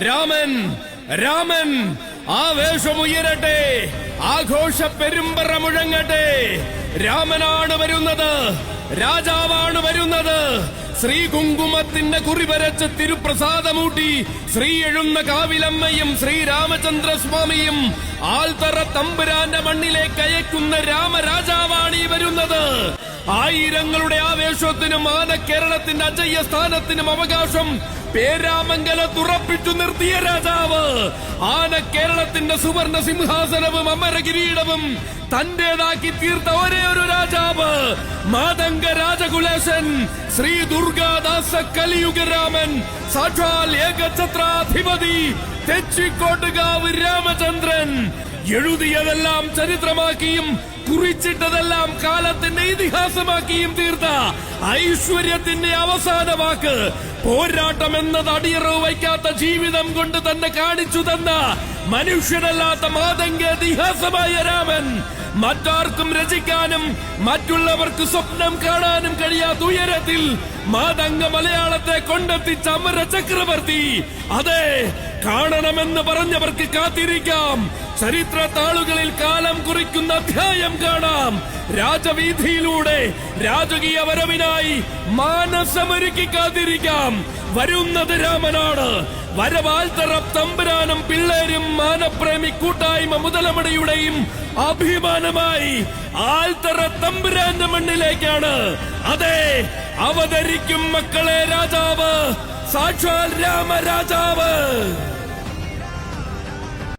രാമൻ രാമൻ ആവേശമുയരട്ടെ, ആഘോഷ പെരുമ്പറ മുഴങ്ങട്ടെ. രാമനാണ് വരുന്നത്, രാജാവാണ് വരുന്നത്. ശ്രീ കുങ്കുമത്തിന്റെ കുറിവരച്ച് തിരുപ്രസാദമൂട്ടി ശ്രീ എഴുന്ന കാവിലമ്മയും ശ്രീരാമചന്ദ്രസ്വാമിയും ആൽത്തറ തമ്പുരാന്റെ മണ്ണിലേക്ക് അയക്കുന്ന രാമരാജാവാണ് ഈ വരുന്നത്. ആയിരങ്ങളുടെ ആവേശത്തിനും ആനക്കേരളത്തിന്റെ അജയ്യ സ്ഥാനത്തിനും അവകാശം പേരാമംഗലത്തുറപ്പിച്ചു നിർത്തിയ രാജാവ്, ആനക്കേരളത്തിന്റെ സുവർണ സിംഹാസനവും അമരകിരീടവും തന്റേതാക്കി തീർത്ത ഒരേ ഒരു രാജാവ്, മാതംഗ രാജകുലേശൻ ശ്രീ ദുർഗാദാസ കലിയുഗരാമൻ, സാക്ഷാൽ ഏകഛത്രാധിപതി തെച്ചിക്കോട്ടുകാവ് രാമചന്ദ്രൻ. എഴുതിയതെല്ലാം ചരിത്രമാക്കിയും കുറിച്ചിട്ടതെല്ലാം കാലത്തിന്റെ ഇതിഹാസമാക്കിയും തീർത്ത ഐശ്വര്യത്തിന്റെ അവസാന വാക്ക്, പോരാട്ടം എന്നത് അടിയറവ് വയ്ക്കാത്ത ജീവിതം കൊണ്ട് തന്നെ കാണിച്ചു തന്ന മനുഷ്യനല്ലാത്ത മാതംഗ ഇതിഹാസമായ രാമൻ, മറ്റാർക്കും രചിക്കാനും മറ്റുള്ളവർക്ക് സ്വപ്നം കാണാനും കഴിയാത്ത ഉയരത്തിൽ മാതംഗ മലയാളത്തെ കൊണ്ടെത്തിച്ച അമര ചക്രവർത്തി. അതെ, കാണണമെന്ന് പറഞ്ഞവർക്ക് കാത്തിരിക്കാം. ചരിത്ര താളുകളിൽ കാലം കുറിക്കുന്ന അധ്യായം കാണാം. രാജവീഥിയിലൂടെ രാജകീയ വരവിനായി മാനസമൊരുക്കി കാത്തിരിക്കാം. വരുന്നത് രാമനാണ്. വരവാൽത്തറ തമ്പുരാനും പിള്ളേരും മാനപ്രേമി കൂട്ടായ്മ മുതലമടയുടെയും അഭിമാനമായി ആൽത്തറ തമ്പുരാന്റെ മണ്ണിലേക്കാണ്. അതെ, അവതരിക്കും മക്കളെ രാജാവ്, സാക്ഷാൽ രാമരാജാവ്.